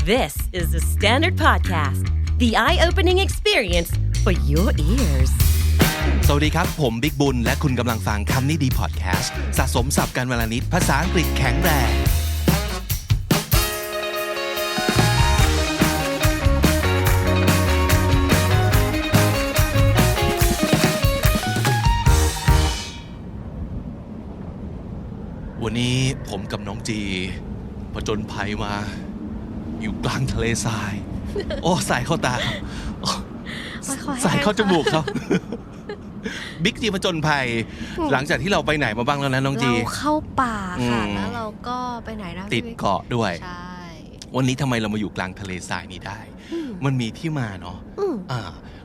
This is the Standard Podcast, the eye-opening experience for your ears. สวัสดีครับผมบิ๊กบุญและคุณกำลังฟังคำนี้ดีพอดแคสต์สะสมศัพท์กันวลนิดภาษาอังกฤษแข็งแรงวันนี้ผมกับน้องจีผจญภัยมาอยู่กลางทะเลทรายโอ้สายเข้าตาสายเข้าจมูกเขาบิ๊กจีผจญภัยหลังจากที่เราไปไหนมาบ้างแล้วนะน้องจีเราเข้าป่าค่ะแล้วเราก็ไปไหนนะติดเกาะด้วยใช่วันนี้ทำไมเรามาอยู่กลางทะเลทรายนี้ได้มันมีที่มาเนาะ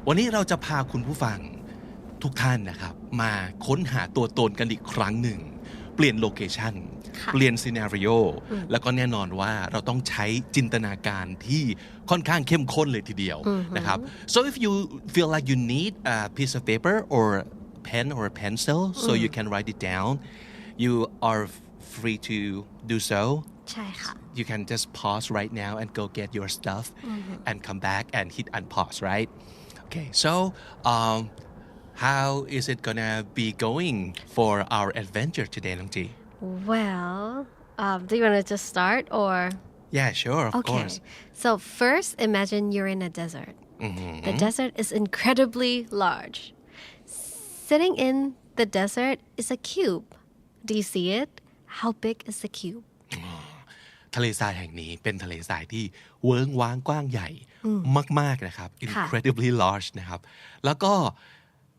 วันนี้เราจะพาคุณผู้ฟังทุกท่านนะครับมาค้นหาตัวตนกันอีกครั้งหนึ่งเปลี่ยนโลเคชั่นเปลี่ยนซีนาริโอแล้วก็แน่นอนว่าเราต้องใช้จินตนาการที่ค่อนข้างเข้มข้นเลยทีเดียวนะครับ so if you feel like you need a piece of paper or pen or a pencil so you can write it down you are free to do so ใช่ค่ะ you can just pause right now and go get your stuff and come back and hit unpause right okay so how is it gonna be going for our adventure today น้องจี Well do you want to just start or Yeah sure of course So first imagine you're in a desert The desert is incredibly large Sitting in the desert is a cube Do you see it? How big is the cube? ทะเลทรายแห่งนี้เป็นทะเลทรายที่เวิ้งว้างกว้างใหญ่มากๆนะครับ incredibly large นะครับแล้วก็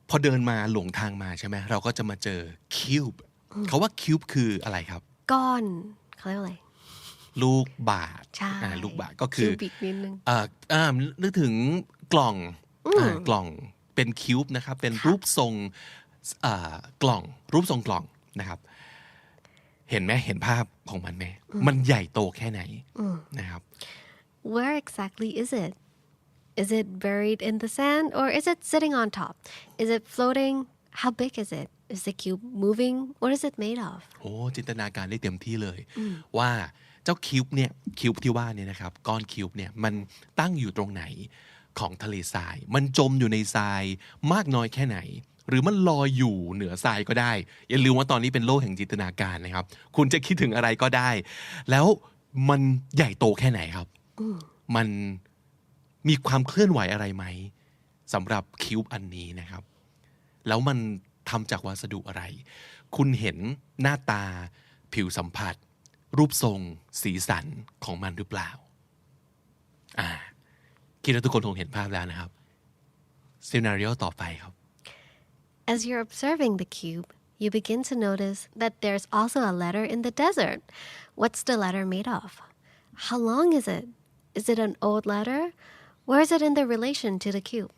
พอเดินมาหลงทางมาใช่ไหมเราก็จะมาเจอคิวบ์เขาว่าคิวบ์คืออะไรครับก้อนเขาเรียกว่าอะไรลูกบาศก์ลูกบาศก์ก็คือคิวบิกนิดนึงนึกถึงกล่องกล่องเป็นคิวบ์นะครับเป็นรูปทรงกล่องรูปทรงกล่องนะครับเห็นไหมเห็นภาพของมันไหมมันใหญ่โตแค่ไหนนะครับ Where exactly is it? Is it buried in the sand or is it sitting on top? Is it floating? How big is it? Is the cube moving? What is it made of? โอ้จินตนาการได้เต็มที่เลยว่าเจ้าคิวบ์เนี่ยคิวบ์ที่ว่าเนี่ยนะครับก้อนคิวบ์เนี่ยมันตั้งอยู่ตรงไหนของทะเลทรายมันจมอยู่ในทรายมากน้อยแค่ไหนหรือมันลอยอยู่เหนือทรายก็ได้อย่าลืมว่าตอนนี้เป็นโลกแห่งจินตนาการนะครับคุณจะคิดถึงอะไรก็ได้แล้วมันใหญ่โตแค่ไหนครับมันมีความเคลื่อนไหวอะไรไหมสำหรับคิวบ์อันนี้นะครับแล้วมันทำจากวัสดุอะไรคุณเห็นหน้าตาผิวสัมผัสรูปทรงสีสันของมันหรือเปล่าคิดว่าทุกคนคงเห็นภาพแล้วนะครับซีนาริโอต่อไปครับ As you're observing the cube, you begin to notice that there's also a letter in the desert. What's the letter made of? How long is it? Is it an old letter? Where is it in the relation to the cube?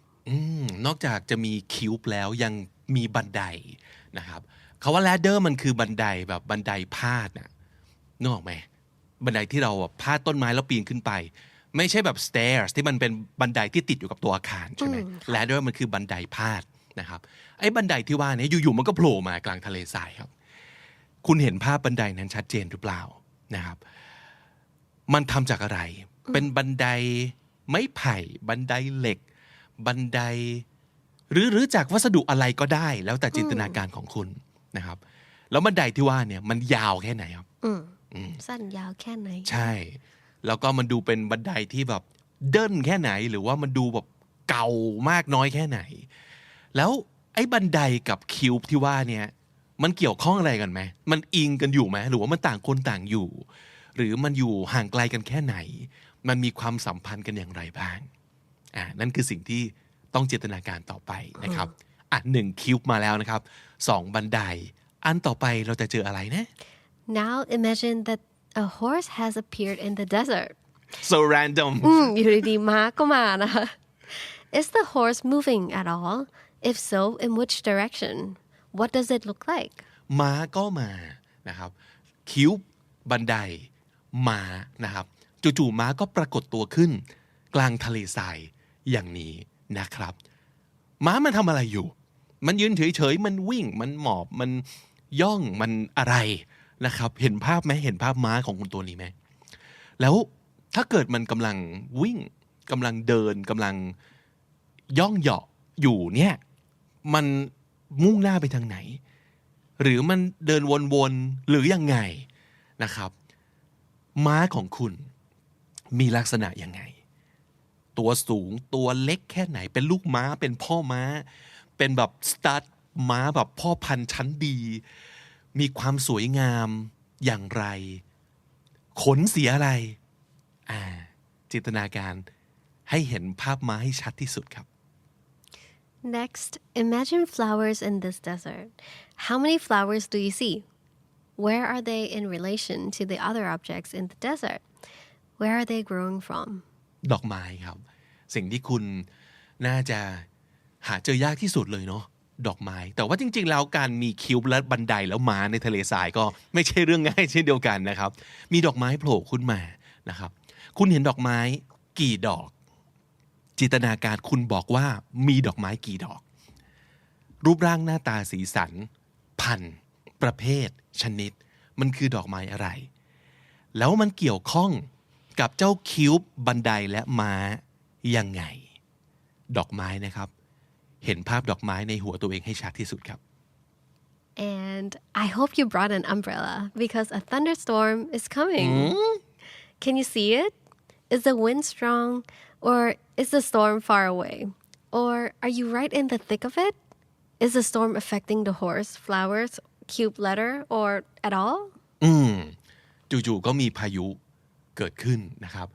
นอกจากจะมีคิวบ์แล้วยังมีบันไดนะครับคำว่า ladder มันคือบันไดแบบบันไดพาดนะนึกออกไหมบันไดที่เราพาดต้นไม้แล้วปีนขึ้นไปไม่ใช่แบบ stairs ที่มันเป็นบันไดที่ติดอยู่กับตัวอาคารใช่ไหม ladder มันคือบันไดพาดนะครับไอ้บันไดที่ว่านี้อยู่ๆมันก็โผล่มากลางทะเลทรายครับคุณเห็นภาพบันไดนั้นชัดเจนหรือเปล่านะครับมันทำจากอะไรเป็นบันไดไม้ไผ่บันไดเหล็กบันไดหรือจากวัสดุอะไรก็ได้แล้วแต่จินตนาการของคุณนะครับแล้วบันไดที่ว่าเนี่ยมันยาวแค่ไหนครับสั้นยาวแค่ไหนใช่แล้วก็มันดูเป็นบันไดที่แบบเดินแค่ไหนหรือว่ามันดูแบบเก่ามากน้อยแค่ไหนแล้วไอ้บันไดกับคิวบ์ที่ว่าเนี่ยมันเกี่ยวข้องอะไรกันไหมมันอิงกันอยู่ไหมหรือว่ามันต่างคนต่างอยู่หรือมันอยู่ห่างไกลกันแค่ไหนมันมีความสัมพันธ์กันอย่างไรบ้างนั่นคือสิ่งที่ต้องจินตนาการต่อไปนะครับ1คิวบ์มาแล้วนะครับ2บันไดอันต่อไปเราจะเจออะไรนะ Now imagine that a horse has appeared in the desert so random อยู่ดีๆม้าก็มานะคะ Is the horse moving at all? If so, in which direction? What does it look like? ม้าก็มานะครับคิวบ์บันไดม้านะครับจู่ๆม้าก็ปรากฏตัวขึ้นกลางทะเลทรายอย่างนี้นะครับม้ามันทำอะไรอยู่มันยืนเฉยๆมันวิ่งมันหมอบมันย่องมันอะไรนะครับเห็นภาพไหมเห็นภาพม้าของคุณตัวนี้ไหมแล้ว ถ้าเกิดมันกำลังวิ่งกำลังเดินกำลังย่องเหาะอยู่เนี่ยมันมุ่งหน้าไปทางไหนหรือมันเดินวนๆหรือยังไงนะครับม้าของคุณมีลักษณะยังไงตัวสูงตัวเล็กแค่ไหนเป็นลูกม้าเป็นพ่อม้าเป็นแบบสตั๊ดม้าแบบพ่อพันธุ์ชั้นดีมีความสวยงามอย่างไรขนสีอะไรจินตนาการให้เห็นภาพม้าให้ชัดที่สุดครับ Next, imagine flowers in this desert. How many flowers do you see? Where are they in relation to the other objects in the desert? Where are they growing from? ดอกไม้ครับสิ่งที่คุณน่าจะหาเจอยากที่สุดเลยเนาะดอกไม้แต่ว่าจริงๆแล้วการมีคิวและบันไดแล้วม้าในทะเลทรายก็ไม่ใช่เรื่องง่ายเช่นเดียวกันนะครับมีดอกไม้โผล่ขึ้นมานะครับคุณเห็นดอกไม้กี่ดอกจินตนาการคุณบอกว่ามีดอกไม้กี่ดอกรูปร่างหน้าตาสีสันพันธุ์ประเภทชนิดมันคือดอกไม้อะไรแล้วมันเกี่ยวข้องกับเจ้าคิวบบันไดและม้ายังไงดอกไม้นะครับเห็นภาพดอกไม้ในหัวตัวเองให้ชัดที่สุดครับ And I hope you brought an umbrella because a thunderstorm is coming. Can you see it? Is the wind strong or is the storm far away? Or are you right in the thick of it? Is the storm affecting the horse, flowers, cube letter or at all? จู่ๆก็มีพายุเกิดขึ้นนะครับ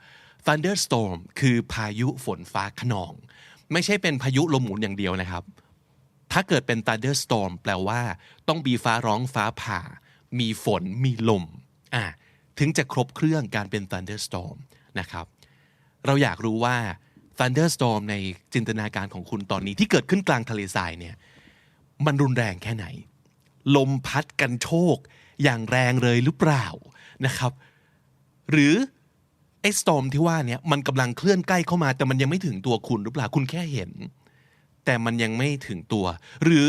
thunderstorm คือพายุฝนฟ้าคะนองไม่ใช่เป็นพายุลมหมุนอย่างเดียวนะครับถ้าเกิดเป็น thunderstorm แปลว่าต้องมีฟ้าร้องฟ้าผ่ามีฝนมีลมถึงจะครบเครื่องการเป็น thunderstorm นะครับเราอยากรู้ว่า thunderstorm ในจินตนาการของคุณตอนนี้ที่เกิดขึ้นกลางทะเลทรายเนี่ยมันรุนแรงแค่ไหนลมพัดกันโชกอย่างแรงเลยหรือเปล่านะครับหรือไอ้ storm ที่ว่าเนี่ยมันกำลังเคลื่อนใกล้เข้ามาแต่มันยังไม่ถึงตัวคุณหรือเปล่าคุณแค่เห็นแต่มันยังไม่ถึงตัวหรือ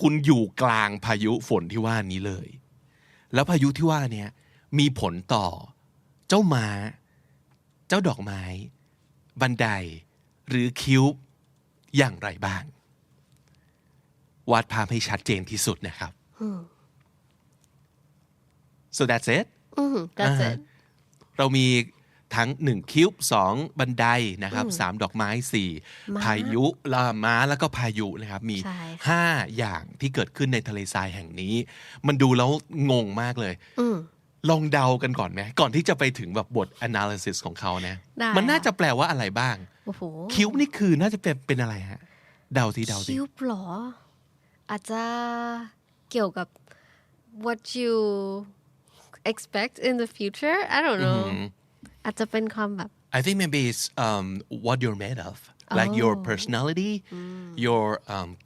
คุณอยู่กลางพายุฝนที่ว่านี้เลยแล้วพายุที่ว่าเนี่ยมีผลต่อเจ้าม้าเจ้าดอกไม้บันไดหรือคิ้วอย่างไรบ้างวาดภาพให้ชัดเจนที่สุดนะครับ so that's it That's it เรามีทั้ง1คิ้ว2บันไดนะครับ3ดอกไม้4พายุม้าแล้วก็พายุนะครับมี5อย่างที่เกิดขึ้นในทะเลทรายแห่งนี้มันดูแล้วงงมากเลยลองเดากันก่อนไหมก่อนที่จะไปถึงแบบบท analysis ของเขานะมันน่าจะแปลว่าอะไรบ้างคิ้วนี่คือน่าจะเป็นอะไรฮะเดาที่คิ้วหรออาจจะเกี่ยวกับ what you expect in the future I don't know อาจจะเป็นความแบบ I think maybe it's what you're made of like your personality your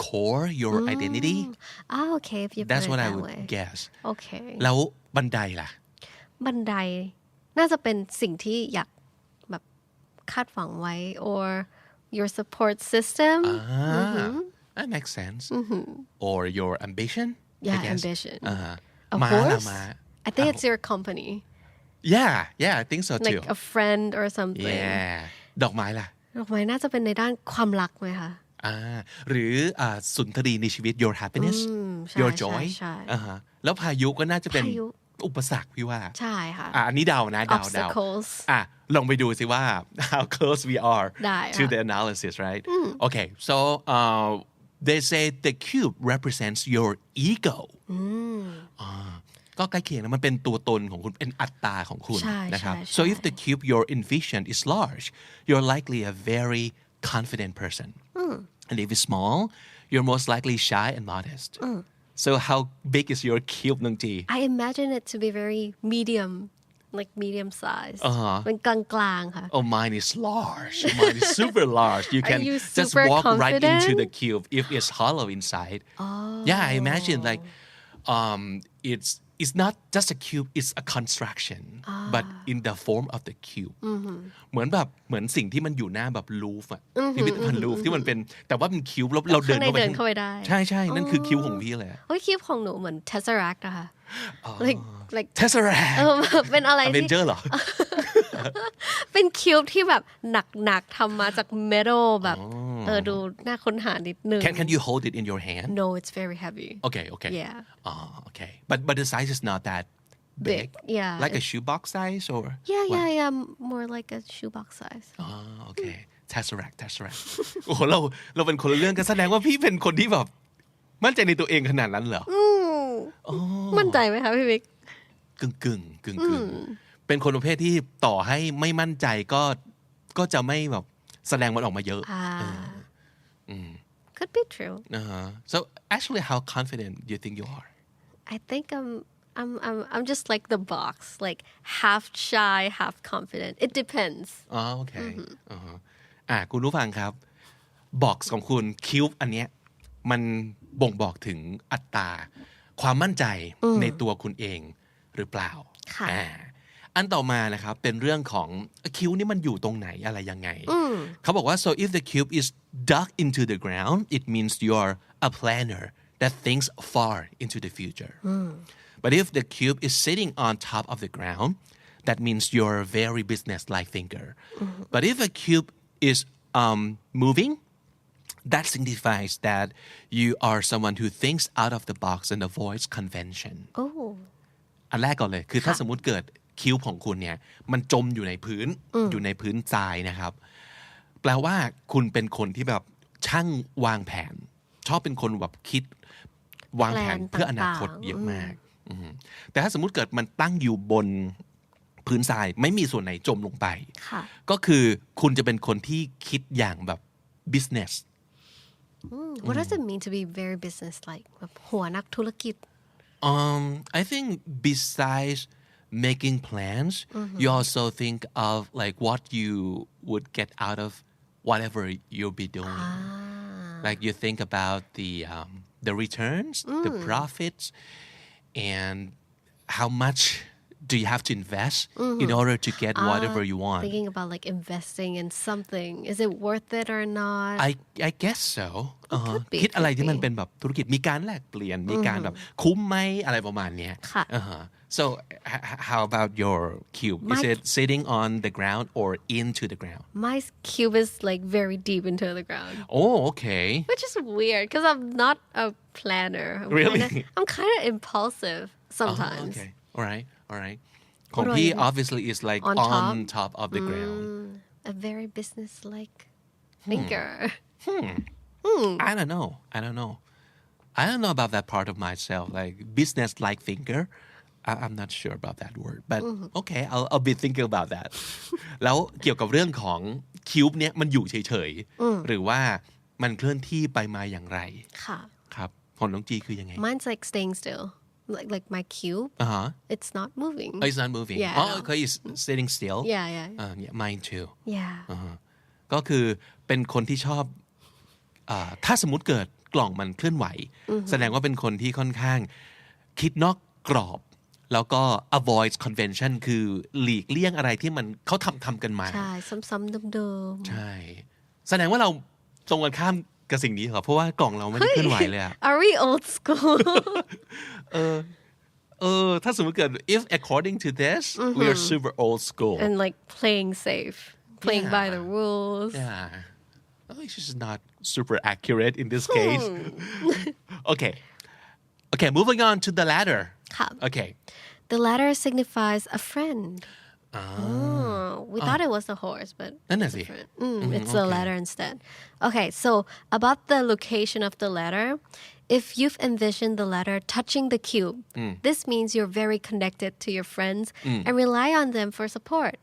core your identity okay if you that's put what it I that would way guess okay แล้วบันไดล่ะบันไดน่าจะเป็นสิ่งที่อยากแบบคาดหวังไว้ or your support system that makes sense or your ambition yeah ambition a ม้า horse ม้า I think it's your company yeah I think so too like a friend or something yeah ดอกไม้ล่ะดอกไม้น่าจะเป็นในด้านความรักไหมคะหรือสุนทรีในชีวิต your happiness your joy แล้วพายุก็น่าจะเป็นอุปสรรคพี่ว่าใช่ค่ะอันนี้เดานะเดา obstacles ลองไปดูสิว่า how close we are ได้ to the analysis right okay so they say the cube represents your ego ก็ใกล้เคียงนะมันเป็นตัวตนของคุณเป็นอัตตาของคุณนะครับ so if the cube you're envisioned is large you're likely a very confident person and if it's small you're most likely shy and modest so how big is your cube น้องจี I imagine it to be very medium like medium size เป็นกลางๆค่ะ oh mine is large mine is super large you can just walk right into the cube if it's hollow inside yeah I imagine like it's not just a cube it's a construction but in the form of the cube เหมือนสิ่งที่มันอยู่หน้าแบบลูฟอะพิพิธภัณฑ์ลูฟที่มันเป็นแต่ว่าเป็นคิวแล้วเราเดินเข้าไปได้ใช่นั่นคือคิวของพี่เลยคิวของหนูเหมือน tesseract อะค่ะ like tesseract เป็นอะไรที่ Avenger เหรอ ไป เป็นคิวบที่แบบหนักๆทำมาจากเมทัลแบบดูน่าค้นหานิดนึง Can you hold it in your hand? No, it's very heavy. Okay. Yeah. Okay. But the size is not that big. Yeah. Like a shoebox size or? Yeah. More like a shoebox size. Okay. Tesseract. โอ้โหเราเป็นคนละเรื่องกันแสดงว่าพี่เป็นคนที่แบบมั่นใจในตัวเองขนาดนั้นเหรอมั่นใจไหมคะพี่บิ๊กกึ่งเป็นคนประเภทที่ต่อให้ไม่มั่นใจก็จะไม่แบบแสดงมันออกมาเยอะ Could be true. So actually how confident do you think you are? I think I'm just like the box, like half shy, half confident. It depends. Okay. คุณผู้ฟังครับบ็อกซ์ของคุณคิวบอันเนี้ยมันบ่งบอกถึงอัตราความมั่นใจในตัวคุณเองหรือเปล่าอันต่อมานะครับเป็นเรื่องของคิวนี่มันอยู่ตรงไหนอะไรยังไงเขาบอกว่า so if the cube is dug into the ground it means you're a planner that thinks far into the future but if the cube is sitting on top of the ground that means you're a very business-like thinker but if a cube is moving that signifies that you are someone who thinks out of the box and avoids convention อันแรกก่อนเลยคือถ้าสมมุติเกิดคิ้วของคุณเนี่ยมันจมอยู่ในพื้นทรายนะครับแปลว่าคุณเป็นคนที่แบบช่างวางแผนชอบเป็นคนแบบคิดวางแผนเพื่ออนาคตเยอะมากแต่ถ้าสมมุติเกิดมันตั้งอยู่บนพื้นทรายไม่มีส่วนไหนจมลงไปก็คือคุณจะเป็นคนที่คิดอย่างแบบ business What does it mean to be very business-like แบบหัวนักธุรกิจI think besides making plans you also think of like what you would get out of whatever you'll be doing like you think about the returns the profits and how much do you have to invest in order to get whatever you want thinking about like investing in something is it worth it or not I guess so คิดอะไรที่มันเป็นแบบธุรกิจมีการแลกเปลี่ยนมีการแบบคุ้มไหมอะไรประมาณเนี้ยSo how about your cube is it sitting on the ground or into the ground my cube is like very deep into the ground okay which is weird because I'm not a planner I'm kind of impulsive sometimes okay all rightของพี่ obviously is like on top of the ground a very business-like thinker I don't know I don't know about that part of myself like business-like thinker I'm not sure about that word but okay I'll be thinking about that แล้วเกี่ยวกับเรื่องของคิวบเนี่ยมันอยู่เฉยๆหรือว่ามันเคลื่อนที่ไปมาอย่างไรครับของน้องจีคือยังไง Mine's like staying still like my cube it's not moving it's not moving okay it's sitting still yeah mine too ก็คือเป็นคนที่ชอบถ้าสมมุติเกิดกล่องมันเคลื่อนไหวแสดงว่าเป็นคนที่ค่อนข้างคิดนอกกรอบแล้วก็ avoid convention คือหลีกเลี่ยงอะไรที่มันเขาทำกันมาใช่ซ้ำๆเดิมๆใช่แสดงว่าเราตรงกันข้ามกับสิ่งนี้เหรอเพราะว่ากล่องเราไม่ได้เคลื่อนไหวเลยอะ Are we old school ถ้าสมมติเกิด if according to this we are super old school and like playing safe playing by the rules it's just not super accurate in this case okay moving on to the ladder okay the ladder signifies a friend we thought it was a horse but it's different it's a ladder instead okay so about the location of the ladder if you've envisioned the ladder touching the cube this means you're very connected to your friends and rely on them for support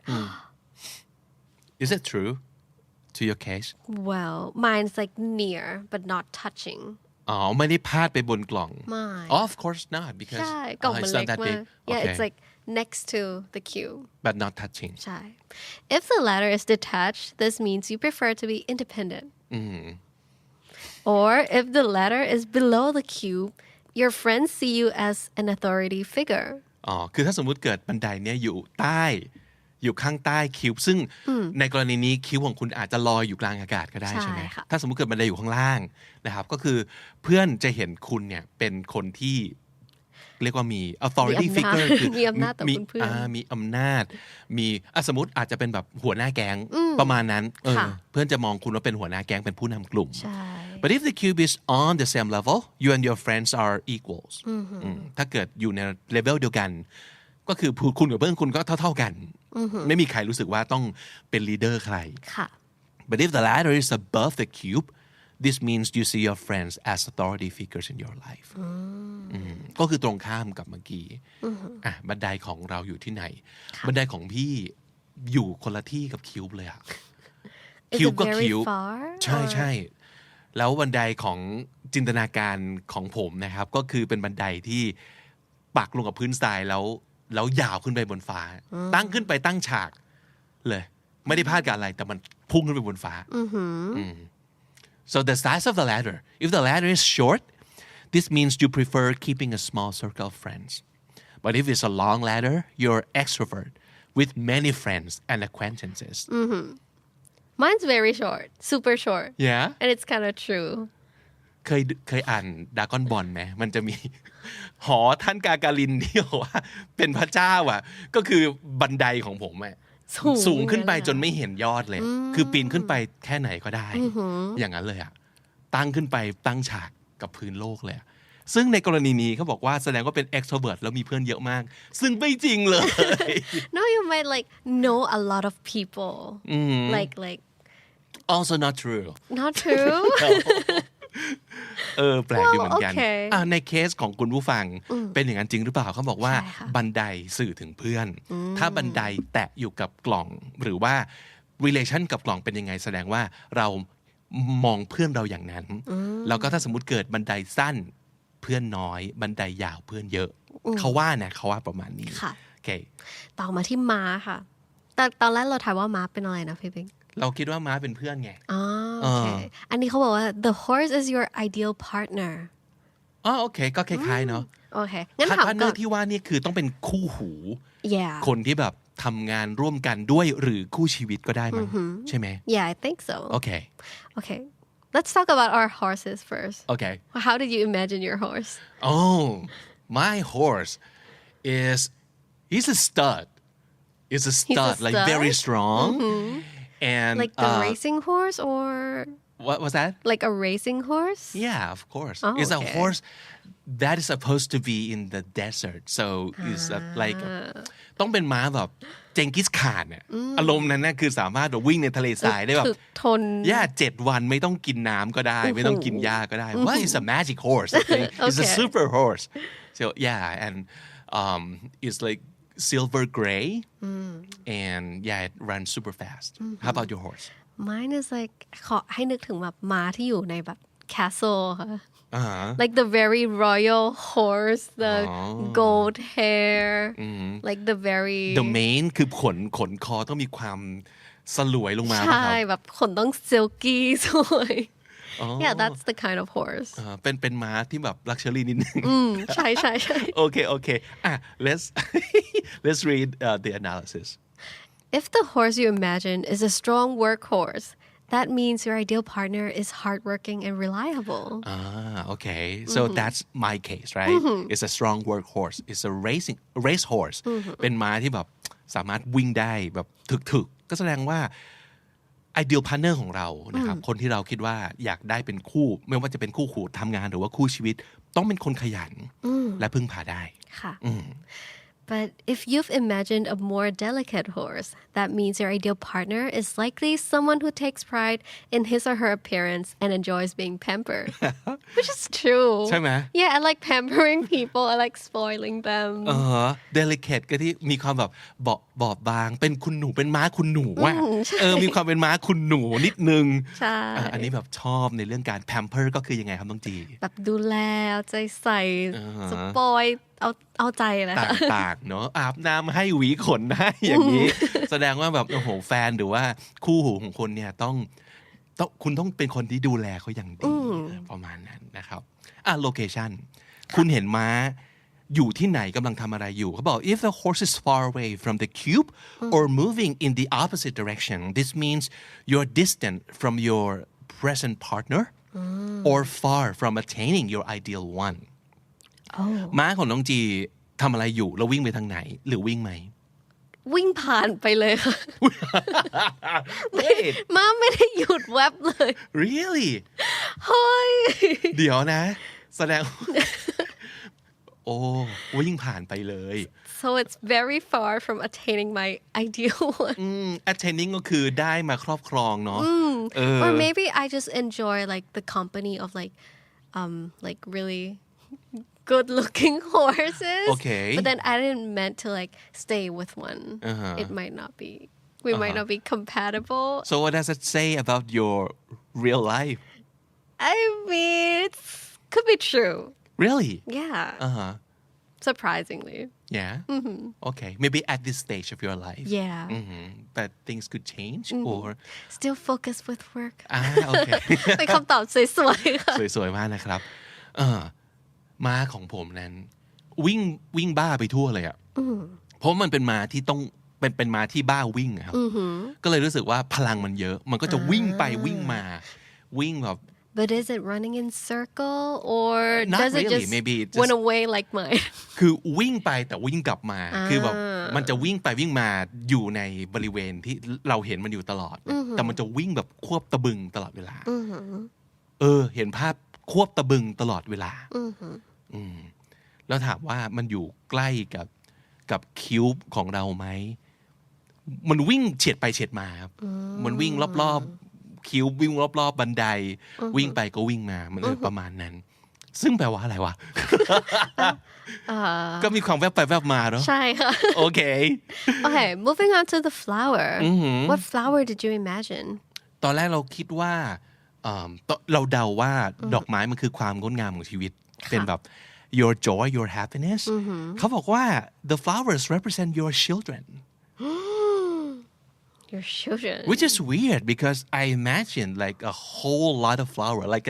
is it true to your case well mine's like near but not touchingไม่ได้พาดไปบนกล่อง of course not because ใช่กล่องมันเล็กมาก yeah it's like next to the cube but not touching ใช่ if the ladder is detached this means you prefer to be independent or if the ladder is below the cube your friends see you as an authority figure คือถ้าสมมุติเกิดบันไดเนี่ยอยู่ข้างใต้คิวบซึ่งในกรณีนี้คิวบของคุณอาจจะลอยอยู่กลางอากาศก็ได้ใช่ไหมถ้าสมมุติเกิดบันไดอยู่ข้างล่างนะครับก็คือเพื่อนจะเห็นคุณเนี่ยเป็นคนที่ เรียกว่ามี authority มีอำนาจ figure คือ มีอำนาจต่อเพื่อนๆ มีอำนาจมีสมมติอาจจะเป็นแบบหัวหน้าแก๊งประมาณนั้นค่ะ เพื่อนจะมองคุณว่าเป็นหัวหน้าแก๊งเป็นผู้นำกลุ่ม ใช่ but if the cube is on the same level you and your friends are equals ถ้าเกิดอยู่ในเลเวลเดียวกันก็คือคุณกับเพื่อนคุณก็เท่าๆกันไม่มีใครรู้สึกว่าต้องเป็นลีดเดอร์ใคร ค่ะ but if the ladder is above the cube this means you see your friends as authority figures in your life ก็คือตรงข้ามกับเมื่อกี้บันไดของเราอยู่ที่ไหนบันไดของพี่อยู่คนละที่กับคิวบเลยอะคิวบก็คิวบใช่ใช่แล้วบันไดของจินตนาการของผมนะครับก็คือเป็นบันไดที่ปักลงกับพื้นทรายแล้วยาวขึ้นไปบนฟ้าตั้งขึ้นไปตั้งฉากเลยไม่ได้พลาดกับอะไรแต่มันพุ่งขึ้นไปบนฟ้าSo the size of the ladder if the ladder is short this means you prefer keeping a small circle of friends but if it's a long ladder you're extrovert with many friends and acquaintances Mine's very short super short yeah and it's kind of true เคยอ่านดากอนบอลไหมมันจะมีหอท่านกาการินที่บอกว่าเป็นพระเจ้าอ่ะก็คือบันไดของผมอ่ะสูงขึ้นไปจนไม่เห็นยอดเลยคือปีนขึ้นไปแค่ไหนก็ได้อย่างนั้นเลยอ่ะตั้งขึ้นไปตั้งฉากกับพื้นโลกเลยซึ่งในกรณีนี้เขาบอกว่าแสดงว่าเป็น extrovert แล้วมีเพื่อนเยอะมากซึ่งไม่จริงเลย No you might like know a lot of people like also not true not true แปลกอยู่เหมือนกัน okay. ในเคสของคุณผู้ฟังเป็นอย่างนั้นจริงหรือเปล่าเขาบอกว่าบันไดสื่อถึงเพื่อนถ้าบันไดแตะอยู่กับกล่องหรือว่า relation กับกล่องเป็นยังไงแสดงว่าเรามองเพื่อนเราอย่างนั้นแล้วก็ถ้าสมมุติเกิดบันไดสั้นเพื่อนน้อยบันไดยาวเพื่อนเยอะเขาว่าประมาณนี้โอเคต่อมาที่ม้าค่ะแต่ตอนแรกเราทายว่าม้าเป็นอะไรนะพี่เบงเราคิดว่าม้าเป็นเพื่อนไงโอเคอันนี้เขาบอกว่า the horse is your ideal partner โอเคก็คล้ายๆเนาะโอเคงั้นถามก่อนที่ว่านี่คือต้องเป็นคู่หู yeah คนที่แบบทำงานร่วมกันด้วยหรือคู่ชีวิตก็ได้มั้งใช่ไหม yeah I think so okay let's talk about our horses first okay how did you imagine your horse my horse he's a stud like very strong and like the racing horse or what was that like a racing horse yeah of course it's a horse that is supposed to be in the desert so it's like ต้องเป็นม้าแบบเจงกิสข่านเนี่ยอารมณ์นั้นนะคือสามารถวิ่งในทะเลทรายได้แบบทน7 วันไม่ต้องกินน้ำก็ได้ไม่ต้องกินหญ้าก็ได้ Well it's a magic horse I think it's a super horse so yeah and it's like silver gray and it runs super fast how about your horse mine is like ขอให้นึกถึงแบบม้าที่อยู่ในแบบ castle ค่ะlike the very royal horse the gold hair like the very the mane คือขนคอต้องมีความสลวยลงมาใช่แบบขนต้อง silky สวย yeah that's the kind of horse เป็นม้าที่แบบ luxury นิดนึงใช่โอเคlet's read the analysis if the horse you imagine is a strong workhorse that means your ideal partner is hardworking and reliable okay so that's my case right it's a strong workhorse it's a race horse เป็นม้าที่แบบสามารถวิ่งได้แบบถึกๆก็แสดงว่า ideal partner ของเรานะครับคนที่เราคิดว่าอยากได้เป็นคู่ไม่ว่าจะเป็นคู่ทำงานหรือว่าคู่ชีวิตต้องเป็นคนขยันและพึ่งพาได้ค่ะBut if you've imagined a more delicate horse, that means your ideal partner is likely someone who takes pride in his or her appearance and enjoys being pampered. Which is true. ใช่ไหม Yeah, I like pampering people. I like spoiling them. delicate ก็ที่มีความแบบบอบบางเป็นคุณหนูเป็นม้าคุณหนูอ่ะมีความเป็นม้าคุณหนูนิดนึงใช่อันนี้แบบชอบในเรื่องการ pamper ก็คือยังไงครับน้องจีแบบดูแลเอาใจใส่สปอยเอาใจเลยต่างๆเนาะอาบน้ำให้หวีขนให้อย่างนี้แสดงว่าแบบโอ้โหแฟนหรือว่าคู่หูของคนเนี่ยต้องคุณต้องเป็นคนที่ดูแลเขาอย่างดีประมาณนั้นนะครับlocation คุณเห็นม้าอยู่ที่ไหนกำลังทำอะไรอยู่เขาบอก if the horse is far away from the cube or moving in the opposite direction this means you're distant from your present partner or far from attaining your ideal one ม้าของน้องจีทำอะไรอยู่แล้ววิ่งไปทางไหนหรือวิ่งไหม วิ่งผ่านไปเลยค่ะ Wait ม้าไม่ได้หยุดแวบเลย really เฮ้ย เดี๋ยวนะแสดง โอ้วิ่งผ่านไปเลย so it's very far from attaining my ideal one attaining ก็คือได้มาครอบครองเนาะor maybe I just enjoy like the company of like really good looking horses okay but then I didn't meant to like stay with one it might not be we might not be compatible so what does it say about your real life I mean it could be true really yeah surprisingly yeah okay maybe at this stage of your life yeah but things could change or still focus with work โอเค เป็นคำตอบสวยๆค่ะ สวยๆมากนะครับม้าของผมนั้นวิ่งบ้าไปทั่วเลยอ่ะเพราะมันเป็นม้าที่ต้องเป็นม้าที่บ้าวิ่งครับก็เลยรู้สึกว่าพลังมันเยอะมันก็จะวิ่งไปวิ่งมาวิ่งแบบ But is it running in circle or Not does it really. just Maybe it just went away like mine คือวิ่งไปแต่วิ่งกลับมาคือแบบมันจะวิ่งไปวิ่งมาอยู่ในบริเวณที่เราเห็นมันอยู่ตลอดแต่มันจะวิ่งแบบควบตะบึงตลอดเวลาเห็นภาพควบตะบึงตลอดเวลาแล้วถามว่ามันอยู่ใกล้กับคิวบของเราไหมมันวิ่งเฉียดไปเฉียดมาครับมันวิ่งรอบๆคิววิ่งรอบๆบันไดวิ่งไปก็วิ่งมามันประมาณนั้นซึ่งแปลว่าอะไรวะ ก็มีความแวบไปแวบมาเนาะ ใช่ค่ะ โอเค Okay moving on to the flower what flower did you imagine ตอนแรกเราคิดว่าเราเดาว่าดอกไม้มันคือความงดงามของชีวิตเป็นแบบ your joy your happiness เขาบอกว่า the flowers represent your children your children which is weird because I imagine like a whole lot of flower like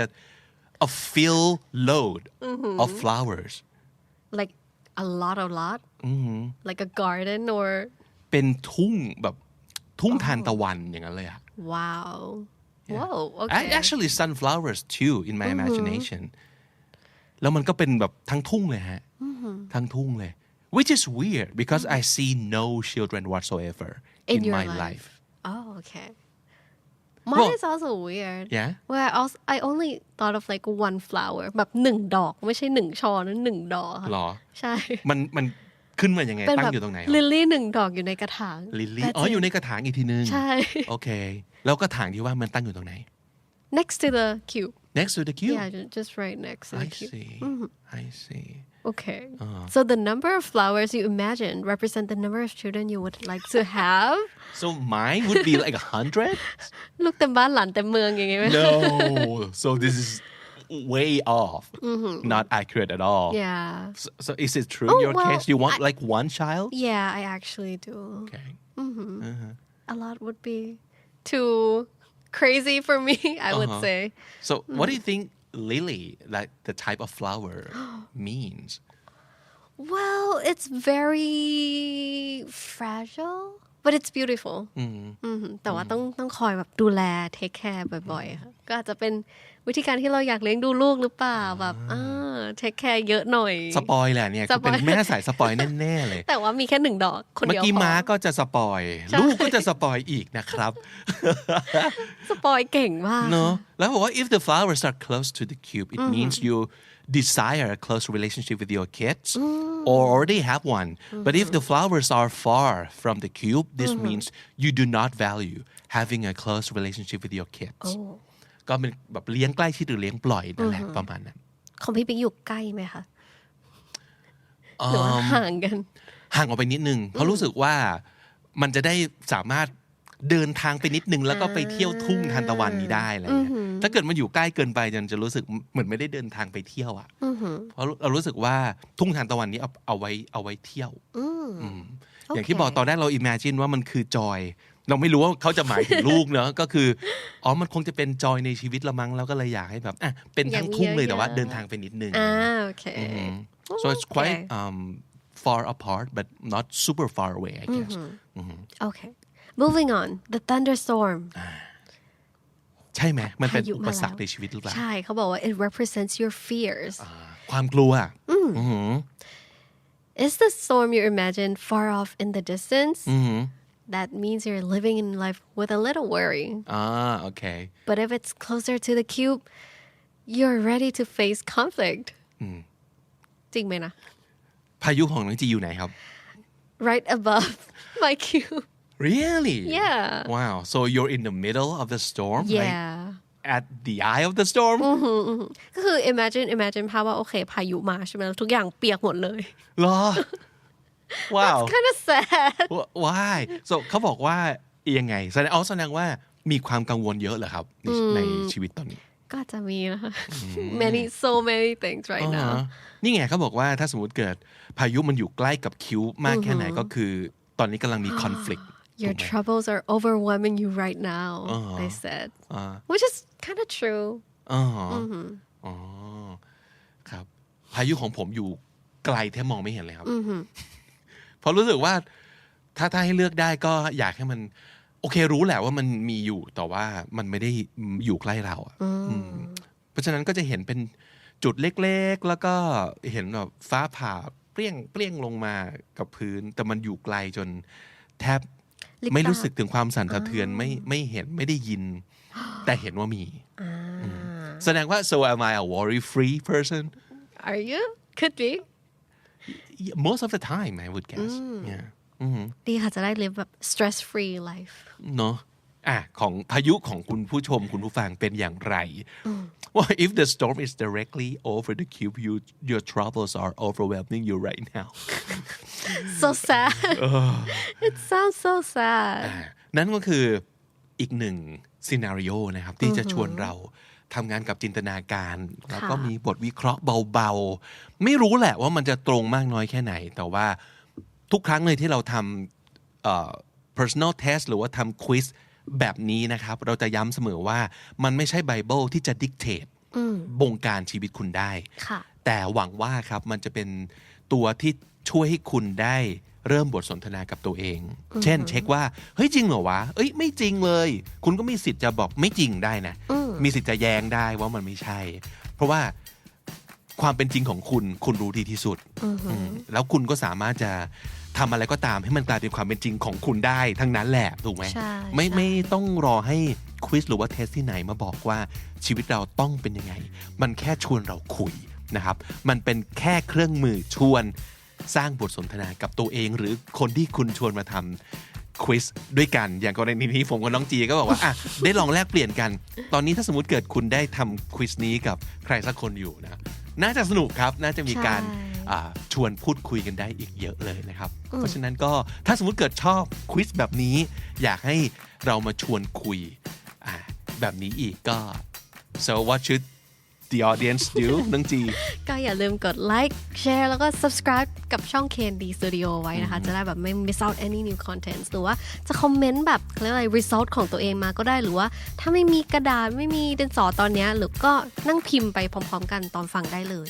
a fill load of flowers like a lot like a garden or เป็นทุ่งแบบทุ่งทานตะวันอย่างนั้นเลยอะ wow whoa okay I actually sunflowers too in my imagination แล้วมันก็เป็นแบบทั้งทุ่งเลยฮะทั้งทุ่งเลย which is weird because I see no children whatsoever in your my life. life oh okay mine is also weird yeah where I only thought of like one flower แบบหนึ่งดอกไม่ใช่หนึ่งช่อนะหนึ่งดอกค่ะ หรอ ใช่ มันขึ้นมายังไงตั้งอยู่ตรงไหน ลิลลี่หนึ่งดอกอยู่ในกระถาง ลิลลี่อยู่ในกระถางอีกทีนึง ใช่ โอเคแล้วกระถางที่ว่ามันตั้งอยู่ตรงไหน next to the cube next to the cube yeah just right next to the cube I see okay so the number of flowers you imagine represent the number of children you would like to have so mine would be like 100 ลูกเต็มบ้านหลานเต็มเมืองอย่างงี้ไหม no so this is way off not accurate at all yeah so is it true in your case you want like one child yeah I actually do okay a lot would be too crazy for me I would say so what do you think lily like the type of flower means well it's very fragile but it's beautiful แต่ว่าต้องคอยแบบดูแล take care บ่อยๆค่ะก็อาจจะเป็นวิธีการที่เราอยากเลี้ยงดูลูกหรือเปล่าแบบtake care เยอะหน่อยสปอยแหละเนี่ยเป็นแม่สายสปอยแน่ๆเลยแต่ว่ามีแค่หนึ่งดอกคนเดียวพอเมื่อกี้ม้าก็จะสปอยลูกก็จะสปอยอีกนะครับสปอยเก่งมากเนาะแล้วบอกว่า if the flowers are close to the cube it means you desire a close relationship with your kids or already have one but if the flowers are far from the cube this means you do not value having a close relationship with your kids ก็เป็นแบบเลี้ยงใกล้ชิดหรือเลี้ยงปล่อยนั่นแหละประมาณนั้นของพี่ปิ๊กอยู่ใกล้ไหมคะหรือว่าห่างกันห่างออกไปนิดนึงเพราะรู้สึกว่ามันจะได้สามารถเดินทางไปนิดนึงแล้วก็ไปเที่ยวทุ่งทานตะวันนี้ได้อะไรเงี้ยถ้าเกิดมันอยู่ใกล้เกินไปจะรู้สึกเหมือนไม่ได้เดินทางไปเที่ยวอ่ะเพราะเรารู้สึกว่าทุ่งทานตะวันนี้เอาไว้เที่ยวอย่างที่บอกตอนแรกเรา imagine ว่ามันคือจอยเราไม่รู้ว่าเขาจะหมายถึงลูกเนอะก็คือมันคงจะเป็นจอยในชีวิตละมั้งแล้วก็เลยอยากให้แบบเป็นทั้งทุ่งเลยแต่ว่าเดินทางไปนิดนึงโอเค so it's quite far apart but not super far away I guess okay moving on the thunderstorm ใช่ไหมมันเป็น พายุ อุ มา ปสรรค แล้ว ในชีวิตหรือเปล่า ใช่เขาบอกว่า it represents your fears ความกลัว Is the storm you imagine far off in the distance? That means you're living in life with a little worry. okay But if it's closer to the cube, you're ready to face conflict. จริงไหมนะ พายุของน้องจีอยู่ไหนครับ Right above my cube. Really? Yeah. Wow. So you're in the middle of the storm? Yeah. Like at the eye of the storm? ก็คือ imagine ภาพว่าโอเคพายุมาใช่ไหมแล้วทุกอย่างเปียกหมดเลย เหรอ Wow. It's kind of sad. Why? So เขาบอกว่ายังไงแสดงว่ามีความกังวลเยอะเหรอครับในชีวิตตอนนี้ ก็จะมีนะคะ so many things right now. นี่ไงเขาบอกว่าถ้าสมมติเกิดพายุมันอยู่ใกล้กับคิ้วมากแค่ไหนก็คือตอนนี้กำลังมี conflict Your troubles are overwhelming you right now, they said. Which is kind of true. ครับพายุของผมอยู่ไกลแทบมองไม่เห็นเลยครับเพราะรู้สึกว่าถ้าให้เลือกได้ก็อยากให้มันโอเครู้แหละว่ามันมีอยู่แต่ว่ามันไม่ได้อยู่ใกล้เราเพราะฉะนั้นก็จะเห็นเป็นจุดเล็กๆแล้วก็เห็นแบบฟ้าผ่าเปรี้ยงลงมากับพื้นแต่มันอยู่ไกลจนแทบไม่รู้สึกถึงความสั่นสะเทือนไม่เห็นไม่ได้ยินแต่เห็นว่ามีแสดงว่า so am I a worry free person Are you? Could be. Most of the time I would guess yeah ดีค่ะจะได้ live แบบ stress free life เนาะของพายุของคุณผู้ชมคุณผู้ฟังเป็นอย่างไร Well if the storm is directly over the cube your troubles are overwhelming you right now so sad it sounds so sad นั่นก็คืออีกหนึ่งซีนาริโอนะครับที่จะชวนเราทำงานกับจินตนาการแล้วก็มีบทวิเคราะห์เบาๆไม่รู้แหละว่ามันจะตรงมากน้อยแค่ไหนแต่ว่าทุกครั้งเลยที่เราทำpersonal test หรือว่าทำ quiz แบบนี้นะครับเราจะย้ำเสมอว่ามันไม่ใช่ไบเบิลที่จะ dictate บงการชีวิตคุณได้แต่หวังว่าครับมันจะเป็นตัวที่ช่วยให้คุณได้เริ่มบทสนทนากับตัวเองเช่นเช็คว่าเฮ้ยจริงเหรอวะเอ้ยไม่จริงเลยคุณก็มีสิทธิ์จะบอกไม่จริงได้นะมีสิทธิ์จะแย้งได้ว่ามันไม่ใช่เพราะว่าความเป็นจริงของคุณรู้ดีที่สุดแล้วคุณก็สามารถจะทำอะไรก็ตามให้มันกลายเป็นความเป็นจริงของคุณได้ทั้งนั้นแหละถูกไหมไม่ต้องรอให้ควิซหรือว่าเทสที่ไหนมาบอกว่าชีวิตเราต้องเป็นยังไงมันแค่ชวนเราคุยนะครับมันเป็นแค่เครื่องมือชวนสร้างบทสนทนากับตัวเองหรือคนที่คุณชวนมาทำควิซด้วยกันอย่างกรณีนี้ผมกับน้องจีก็บอกว่าได้ลองแลกเปลี่ยนกันตอนนี้ถ้าสมมติเกิดคุณได้ทำควิซนี้กับใครสักคนอยู่นะน่าจะสนุกครับน่าจะมีการชวนพูดคุยกันได้อีกเยอะเลยนะครับเพราะฉะนั้นก็ถ้าสมมติเกิดชอบควิซแบบนี้อยากให้เรามาชวนคุยแบบนี้อีกก็ so what should the audience do น้องจีก็อย่าลืมกด like share แล้วก็ subscribe กับช่อง KND Studio ไว้นะคะจะได้แบบไม่ miss out any new content หรือว่าจะคอมเมนต์แบบเรียกอะไร result ของตัวเองมาก็ได้หรือว่าถ้าไม่มีกระดาษไม่มีดินสอตอนนี้หรือก็นั่งพิมพ์ไปพร้อมๆกันตอนฟังได้เลย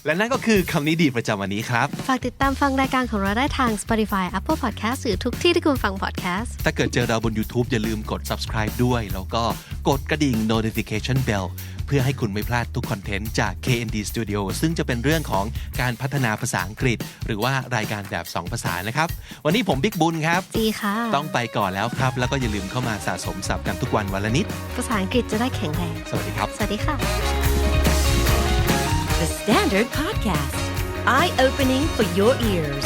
และนั่นก็คือคำนี้ดีประจำวันนี้ครับฝากติดตามฟังรายการของเราได้ทาง Spotify Apple Podcast หรือทุกที่ที่คุณฟัง podcast ถ้าเกิดเจอเราบน YouTube อย่าลืมกด subscribe ด้วยแล้วก็กดกระดิ่ง notification bell เพื่อให้คุณไม่พลาดทุกคอนเทนต์จาก KND Studio ซึ่งจะเป็นเรื่องของการพัฒนาภาษาอังกฤษหรือว่ารายการแบบ2ภาษานะครับวันนี้ผมบิ๊กบุญครับดีค่ะต้องไปก่อนแล้วครับแล้วก็อย่าลืมเข้ามาสะสมศัพท์กันทุกวันวันละนิดภาษาอังกฤษจะได้แข็งแรงสวัสดีครับสวัสดีค่ะThe Standard Podcast Eye-opening for your ears